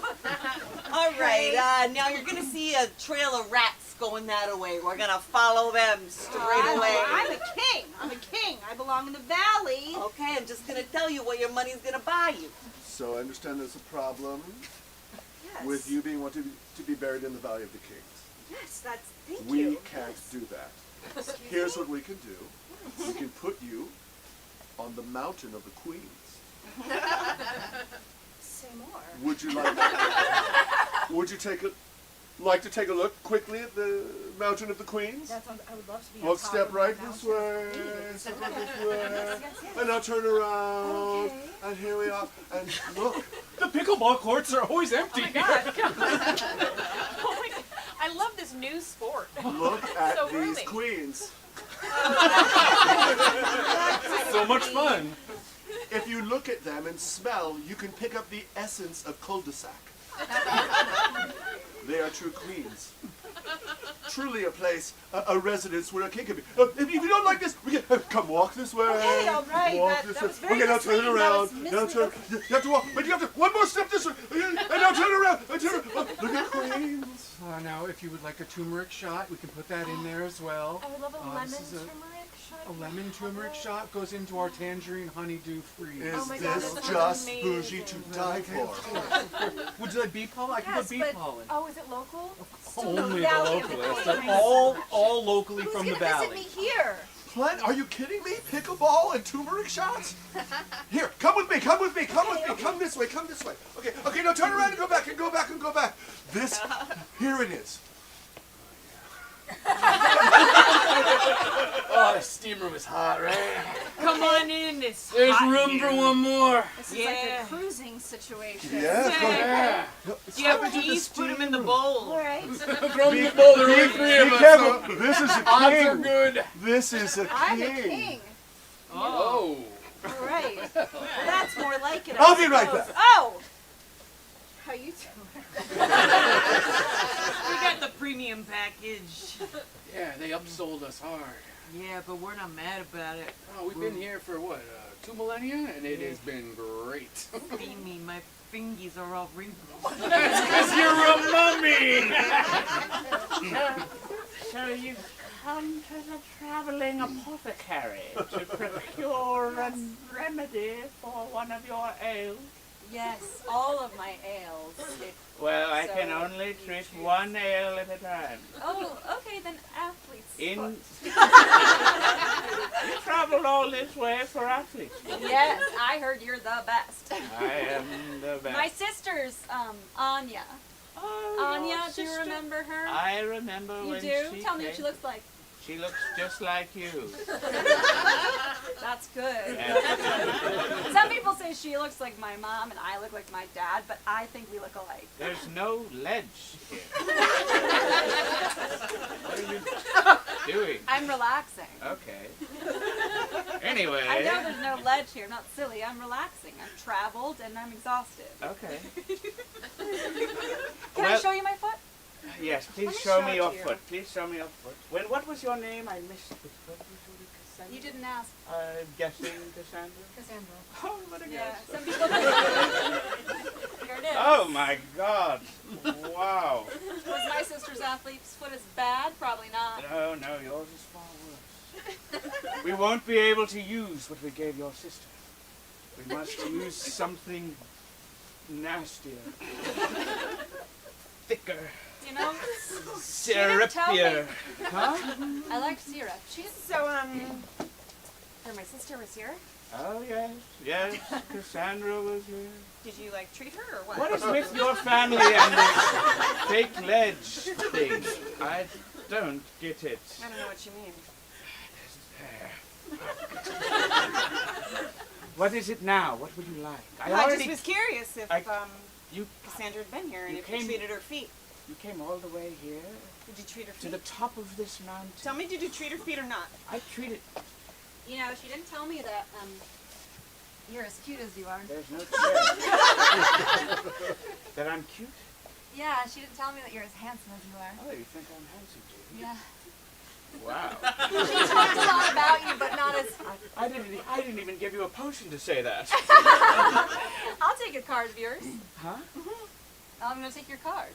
All right, now you're going to see a trail of rats going that way. We're going to follow them straight away. I'm a king. I'm a king. I belong in the valley. Okay, I'm just going to tell you what your money's going to buy you. So I understand there's a problem Yes. with you being wanted to be buried in the Valley of the Kings. Yes, that's. Thank We you. can't do that. Here's what we can do. We can put you on the mountain of the queens. Say more. Would you like? Would you like to take a look quickly at the mountain of the queens? That sounds, I would love to be on Well, top step of right the this mountain. way. Step right this way. Yes, yes. And now turn around. Okay. And here we are. And look. The pickleball courts are always empty. oh my God, I love this new sport. Look at So these roomy. queens. So much fun. If you look at them and smell, you can pick up the essence of cul-de-sac. They are true queens. Truly a place, a residence where a king can be. If you don't like this, we can come walk this way. Okay, all right. Walk That this was way. very Okay, now turn misleading. around. That was Now turn. You have to walk, but you have to one more step this way, and now turn around. And turn. Look at queens. Now, if you would like a turmeric shot, we can put that in there as well. I would love a This lemon is a- turmeric A lemon turmeric shot goes into our tangerine honeydew freeze. Is my God, this this is just amazing. bougie to die for? Would you like bee pollen? I can Yes, put bee but pollen. oh, is it local? Only the Valley of localists. the They're Queen. all locally Who's from the gonna valley. visit me here? Clint, are you kidding me? Pickleball and turmeric shots? Here, come with me, come with me, come with me, come this way, come this way. Okay, okay, now turn around and go back and go back and go back. This, here it is. Oh, the steam room is hot, right? Come on in. It's There's hot room here. for one more. This is Yeah. like a cruising situation. Yeah. Do you have peas? Put them in the bowl. All right. Throw me the bowl, there are only three of Be us. careful, this is a Odds are king. good. This is a I'm a king. king. Oh. All right. Well, that's more like it. I I'll be right suppose. back. Oh. How you doing? We got the premium package. Yeah, they upsold us hard. Yeah, but we're not mad about it. Oh, we've been here for what, 2 millennia? And it has been great. Beanie, my fingies are all wrinkled. Because you're a mummy! So you've come to the traveling apothecary to procure a remedy for one of your ails? Yes, all of my ails. Well, I can So, only treat one ail at a time. Oh, okay, then athlete's In foot. you traveled all this way for athletes. Yes, I heard you're the best. I am the best. My sister's Anya. Oh, Anya, your do you sister? remember her? I remember You when do? she Tell me came. what she looks like. She looks just like you. That's good. Yeah. Some people say she looks like my mom and I look like my dad, but I think we look alike. There's no ledge here. What are you doing? I'm relaxing. Okay. Anyway. I know there's no ledge here. I'm not silly. I'm relaxing. I've traveled and I'm exhausted. Okay. Can I show you my foot? Yes, please Let me show show me it your to you. foot. Please show me your foot. What was your name? I missed it. What was your name? Cassandra? You didn't ask. I'm guessing Cassandra. Cassandra. Oh, what a Yeah, guess. some people think here it is. Oh my God! Wow. Was my sister's athlete's foot as bad? Probably not. No, no, yours is far worse. We won't be able to use what we gave your sister. We must use something nastier, thicker, You know, syrupier. Huh? I like syrup. She's So, my sister was here. Oh yes, yes. Cassandra was here. Did you like treat her or what? What is with your family and this fake ledge thing? I don't get it. I don't know what you mean. What is it now? What would you like? I just was curious if you Cassandra had been here and you if you came- treated her feet. You came all the way here Did you treat her to feet? the top of this mountain. Tell me, did you treat her feet or not? I treated. You know, she didn't tell me that you're as cute as you are. There's no chance. That I'm cute? Yeah, she didn't tell me that you're as handsome as you are. Oh, you think I'm handsome, do you? Yeah. Wow. She talked a lot about you, but not as. I didn't even give you a potion to say that. I'll take a card of yours. Huh? I'm gonna take your card.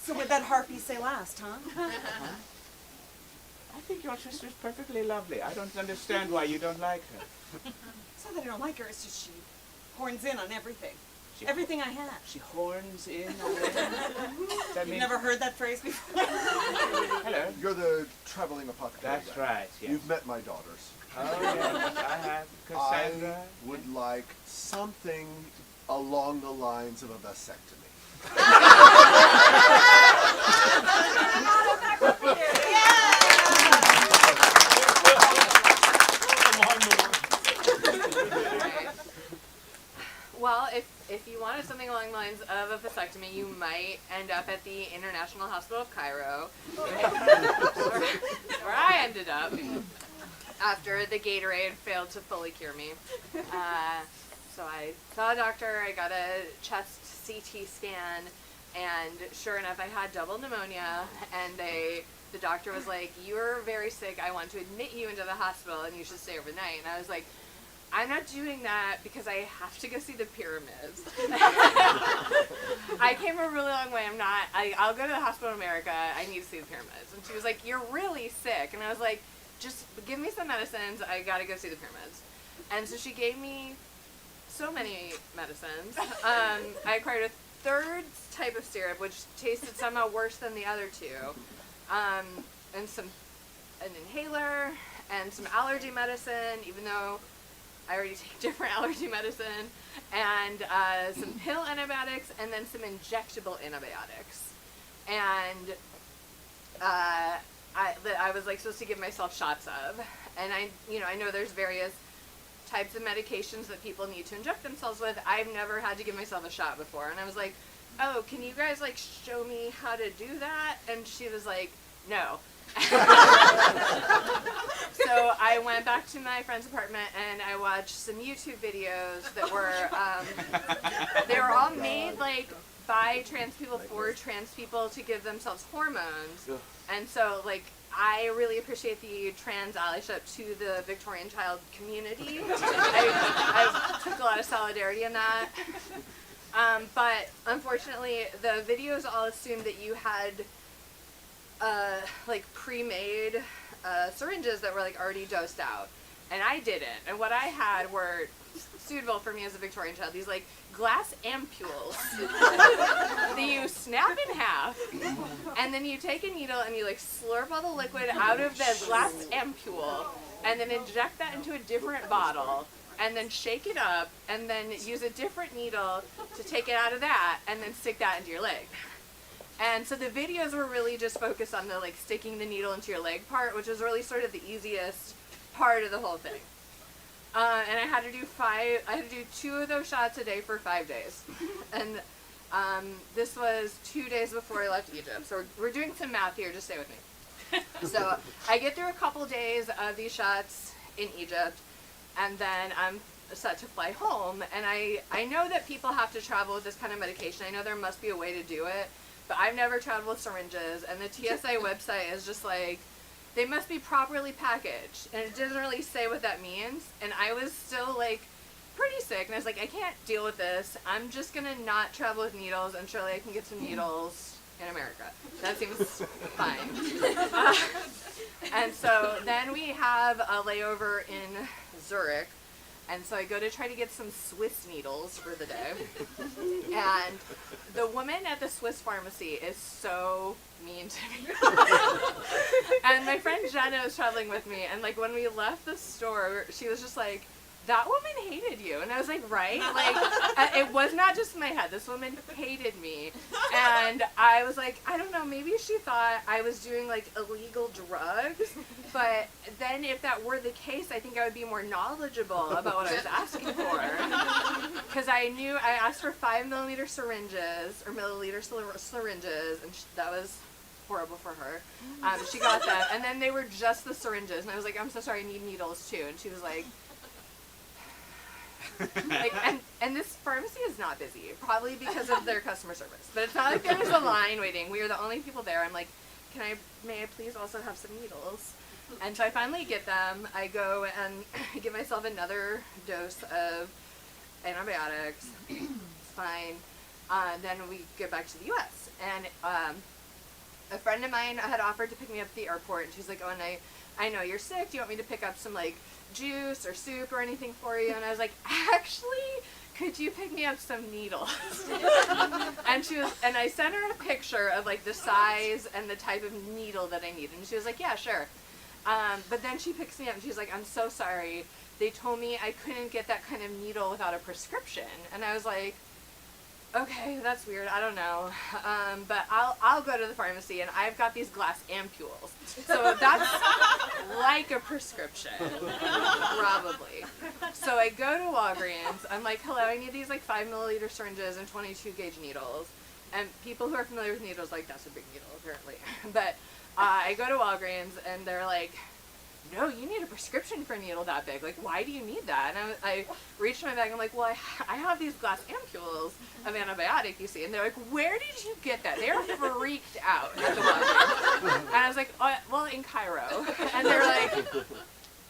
So what that harpy say last, huh? I think your sister's perfectly lovely. I don't understand why you don't like her. It's not that I don't like her, it's just she horns in on everything. She- Everything I have. She horns in on it. That You've means- never heard that phrase before? Hello. You're the traveling apothecary. That's guy. right, yes. You've met my daughters. Oh, yes, I have. Cassandra. I would like something along the lines of a vasectomy. Well, if you wanted something along the lines of a vasectomy, you might end up at the International Hospital of Cairo, where I ended up after the Gatorade failed to fully cure me. So I saw a doctor, I got a chest CT scan, and sure enough, I had double pneumonia, and the doctor was like, "You're very sick, I want to admit you into the hospital, and you should stay overnight." And I was like, "I'm not doing that because I have to go see the pyramids." I came a really long way. I'll go to the hospital in America. I need to see the pyramids. And she was like, "You're really sick." And I was like, just give me some medicines. I gotta go see the pyramids. And so she gave me so many medicines. I acquired a third type of syrup, which tasted somehow worse than the other two. And an inhaler and some allergy medicine, even though I already take different allergy medicine, and some pill antibiotics, and then some injectable antibiotics. And I was like supposed to give myself shots of, and I know there's various types of medications that people need to inject themselves with. I've never had to give myself a shot before, and I was like, oh, can you guys like show me how to do that? And she was like, no. So I went back to my friend's apartment and I watched some YouTube videos that were they were all made like by trans people for trans people to give themselves hormones. And so like I really appreciate the trans allyship to the Victorian child community. I took a lot of solidarity in that. But unfortunately the videos all assumed that you had like pre-made syringes that were like already dosed out, and I didn't. And what I had were suitable for me as a Victorian child. These like glass ampules that you snap in half, and then you take a needle and you like slurp all the liquid out of the glass ampule, and then inject that into a different bottle, and then shake it up, and then use a different needle to take it out of that, and then stick that into your leg. And so the videos were really just focused on the like sticking the needle into your leg part, which was really sort of the easiest part of the whole thing. And I had to do 2 of those shots a day for 5 days. And this was 2 days before I left Egypt. So we're doing some math here, just stay with me. So I get through a couple days of these shots in Egypt, and then I'm set to fly home. And I know that people have to travel with this kind of medication. I know there must be a way to do it. But I've never traveled with syringes, and the TSA website is just like, they must be properly packaged, and it doesn't really say what that means. And I was still like pretty sick, and I was like, I can't deal with this. I'm just gonna not travel with needles, and surely I can get some needles in America. That seems fine. And so then we have a layover in Zurich. And so I go to try to get some Swiss needles for the day. And the woman at the Swiss pharmacy is so mean to me. And my friend Jenna was traveling with me, and like when we left the store, she was just like, that woman hated you. And I was like, right? Like, it was not just in my head. This woman hated me. And I was like, I don't know, maybe she thought I was doing like illegal drugs. But then if that were the case, I think I would be more knowledgeable about what I was asking for. Because I asked for 5 milliliter syringes, or milliliter syringes, and that was horrible for her. She got them. And then they were just the syringes. And I was like, I'm so sorry, I need needles too. And she was like, like, and this pharmacy is not busy, probably because of their customer service. But it's not like there was a line waiting. We were the only people there. I'm like, may I please also have some needles? And so I finally get them. I go and give myself another dose of antibiotics. It's fine. Then we get back to the U.S. And a friend of mine had offered to pick me up at the airport, and she's like, oh, and I know you're sick. Do you want me to pick up some like juice or soup or anything for you? And I was like, actually, could you pick me up some needles? And I sent her a picture of like the size and the type of needle that I need, and she was like, yeah, sure. But then she picks me up and she's like, I'm so sorry. They told me I couldn't get that kind of needle without a prescription. And I was like, okay, that's weird. I don't know. But I'll go to the pharmacy, and I've got these glass ampules. So that's like a prescription, probably. So I go to Walgreens. I'm like, hello, I need these like 5 milliliter syringes and 22 gauge needles. And people who are familiar with needles like, that's a big needle, apparently. But I go to Walgreens, and they're like, no, you need a prescription for a needle that big. Like, why do you need that? And I reached my bag, and I'm like, well, I have these glass ampules of antibiotic, you see. And they're like, where did you get that? They're freaked out at the Walgreens. And I was like, oh, well, in Cairo. And they're like,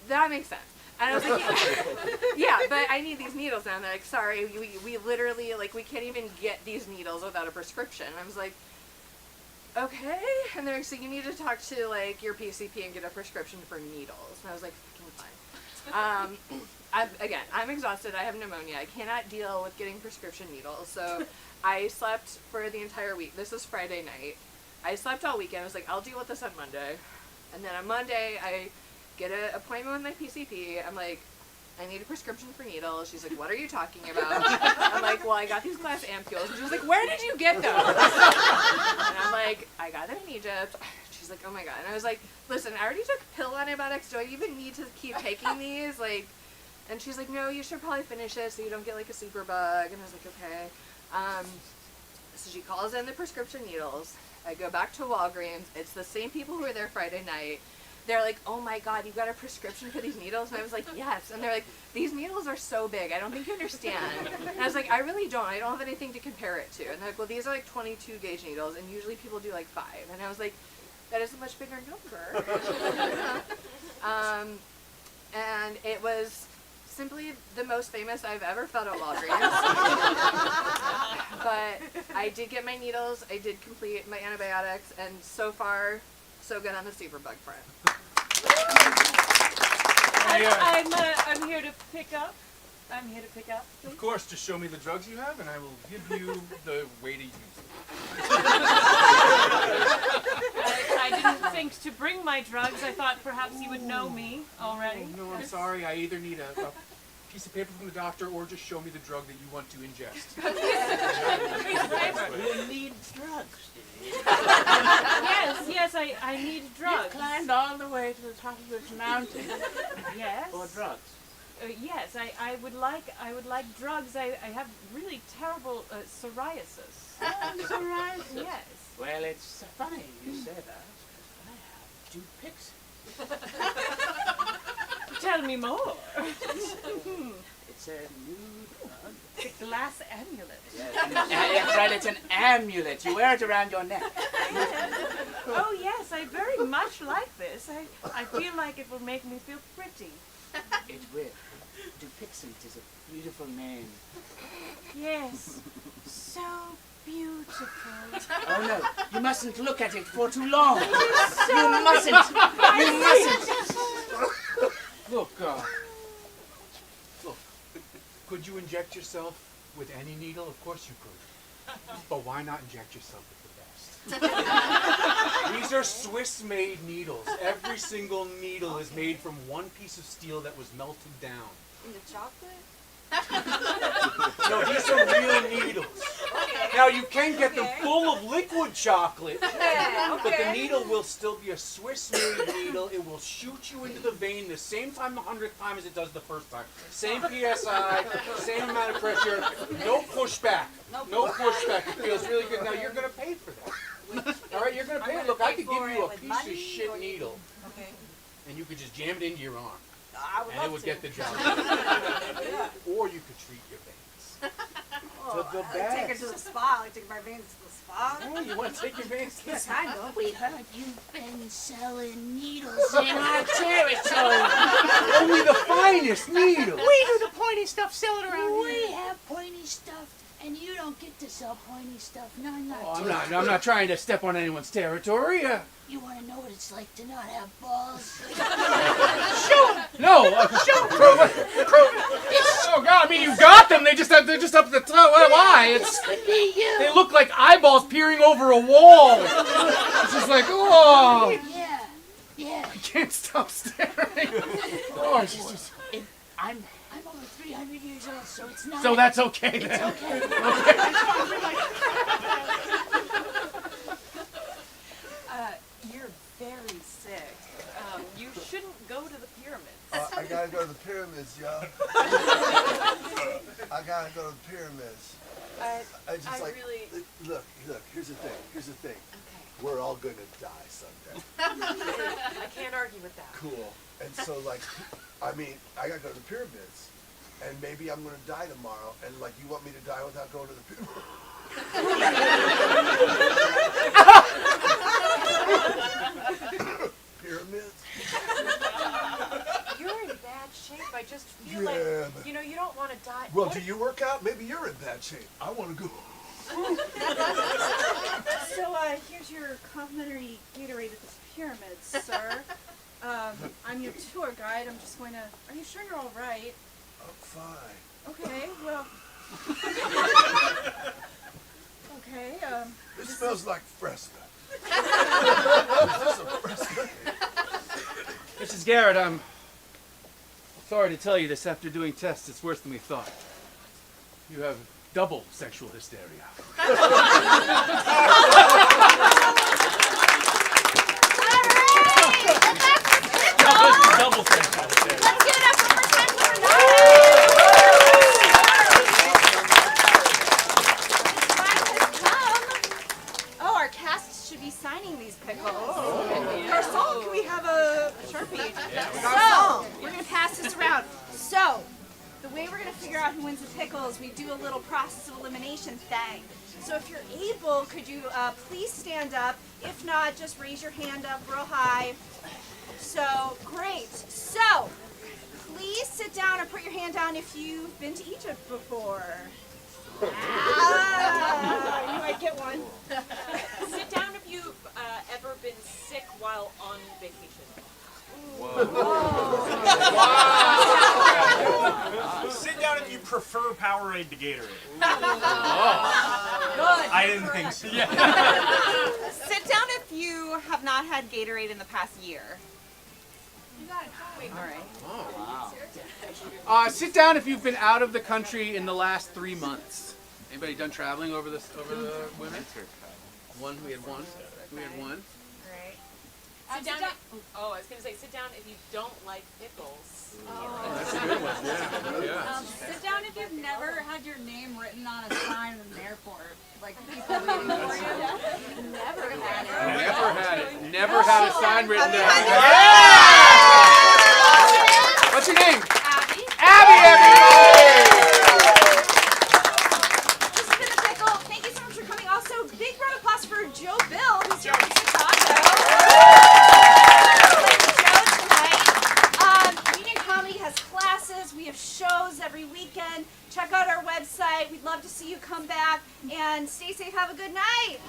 that makes sense. And I was like, yeah, but I need these needles now. And they're like, sorry, we literally, like, we can't even get these needles without a prescription. And I was like, okay. And they're like, so you need to talk to like your PCP and get a prescription for needles. And I was like, fucking fine. I'm exhausted. I have pneumonia. I cannot deal with getting prescription needles. So I slept for the entire week. This was Friday night. I slept all weekend. I was like, I'll deal with this on Monday. And then on Monday, I get an appointment with my PCP. I'm like, I need a prescription for needles. She's like, what are you talking about? I'm like, well, I got these glass ampules. And she was like, where did you get those? And I'm like, I got them in Egypt. She's like, oh my God. And I was like, listen, I already took pill antibiotics. Do I even need to keep taking these? Like, and she's like, no, you should probably finish it so you don't get like a super bug. And I was like, okay. So she calls in the prescription needles. I go back to Walgreens. It's the same people who were there Friday night. They're like, oh my God, you got a prescription for these needles? And I was like, yes. And they're like, these needles are so big. I don't think you understand. And I was like, I really don't. I don't have anything to compare it to. And they're like, well, these are like 22 gauge needles, and usually people do like 5. And I was like, that is a much bigger number. And it was simply the most famous I've ever felt at Walgreens. But I did get my needles. I did complete my antibiotics, and so far, so good on the superbug front. I'm here to pick up. I'm here to pick up. Please. Of course, just show me the drugs you have, and I will give you the way to use them. I didn't think to bring my drugs. I thought perhaps you would know me already. Oh, no, I'm sorry. I either need a piece of paper from the doctor or just show me the drug that you want to ingest. You need drugs, do you? Yes, I need drugs. You climbed all the way to the top of this mountain. Yes. For drugs. Yes, I would like drugs. I have really terrible psoriasis. Psoriasis? Yes. Well, it's funny you say that, because I have 2 picks. Tell me more. It's a new drug. The glass amulet. Yes, right, it's an amulet. You wear it around your neck. Oh yes, I very much like this. I feel like it will make me feel pretty. It will. Dupixent is a beautiful name. Yes, so beautiful. Oh no, you mustn't look at it for too long. You mustn't. You mustn't. Look, could you inject yourself with any needle? Of course you could. But why not inject yourself with the best? These are Swiss-made needles. Every single needle is made from one piece of steel that was melted down. In the chocolate? No, these are real needles. Okay. Now you can get them full of liquid chocolate, but the needle will still be a Swiss-made needle. It will shoot you into the vein the same time the 100th time as it does the first time. Same PSI, same amount of pressure, no pushback. No pushback. It feels really good. Now you're going to pay for that. All right, you're going to pay. Look, I could give you a piece of shit needle, and you could just jam it into your arm. And it would get the job. Or you could treat your veins. Oh, to the I best. take her to the spa. I take my veins to the spa. Oh, you want to take your veins to the Yes, spa? I know. We heard you've been selling needles in our territory. Only the finest needles. We do the pointy stuff, sell it around here. We have pointy stuff, and you don't get to sell pointy stuff. No, I'm not trying to step on anyone's territory. You want to know what it's like to not have balls? No, prove it. Oh God! I mean, you got them. They're just up the top. Why? Could be you. They look like eyeballs peering over a wall. It's just like, oh. Yeah. I can't stop staring. Oh, it's just. I'm over 300 years old, so it's not. So that's okay then. It's okay. You're very sick. You shouldn't go to the pyramids. I gotta go to the pyramids, y'all. I gotta go to the pyramids. I just like, really... Look, here's the thing. Okay. We're all gonna die someday. I can't argue with that. Cool. And so, like, I mean, I gotta go to the pyramids. And maybe I'm gonna die tomorrow. And, like, you want me to die without going to the pyramids? Pyramids? You're in bad shape. I just feel like, but... you don't want to die. Well, do you work out? Maybe you're in bad shape. I want to go. So, here's your complimentary Gatorade at this pyramid, sir. I'm your tour guide. I'm just going to... Are you sure you're all right? I'm fine. Okay, well... Okay, It smells like Fresca. Mrs. Garrett, I'm sorry to tell you this. After doing tests, it's worse than we thought. You have double sexual hysteria. Double sexual hysteria. Let's give it up one more time for Renata. Oh, our cast should be signing these pickles. Garçon, can we have a Sharpie? So, we're going to pass this around. So, the way we're going to figure out who wins the pickles, we do a little process of elimination thing. So if you're able, could you please stand up? If not, just raise your hand up real high. So, great. So, please sit down or put your hand down if you've been to Egypt before. You might get one. Sit down if you've ever been sick while on vacation. Sit down if you prefer Powerade to Gatorade. I didn't think so. Sit down if you have not had Gatorade in the past year. You got it. All right. Sit down if you've been out of the country in the last 3 months. Anybody done traveling over the women? One. We had one. We had one. Right. Sit down. I was going to say, sit down if you don't like pickles. That's a good one. Yeah. Sit down if you've never had your name written on a sign in an airport. Like people waiting for you. Never had it. Never had it. Never had a sign written down. What's your name? Abby. Abby, everybody! This has been the Pickle. Thank you so much for coming. Also, big round of applause for Joe Bill, who's here from Chicago. Union Comedy has classes. We have shows every weekend. Check out our website. We'd love to see you come back. And stay safe. Have a good night.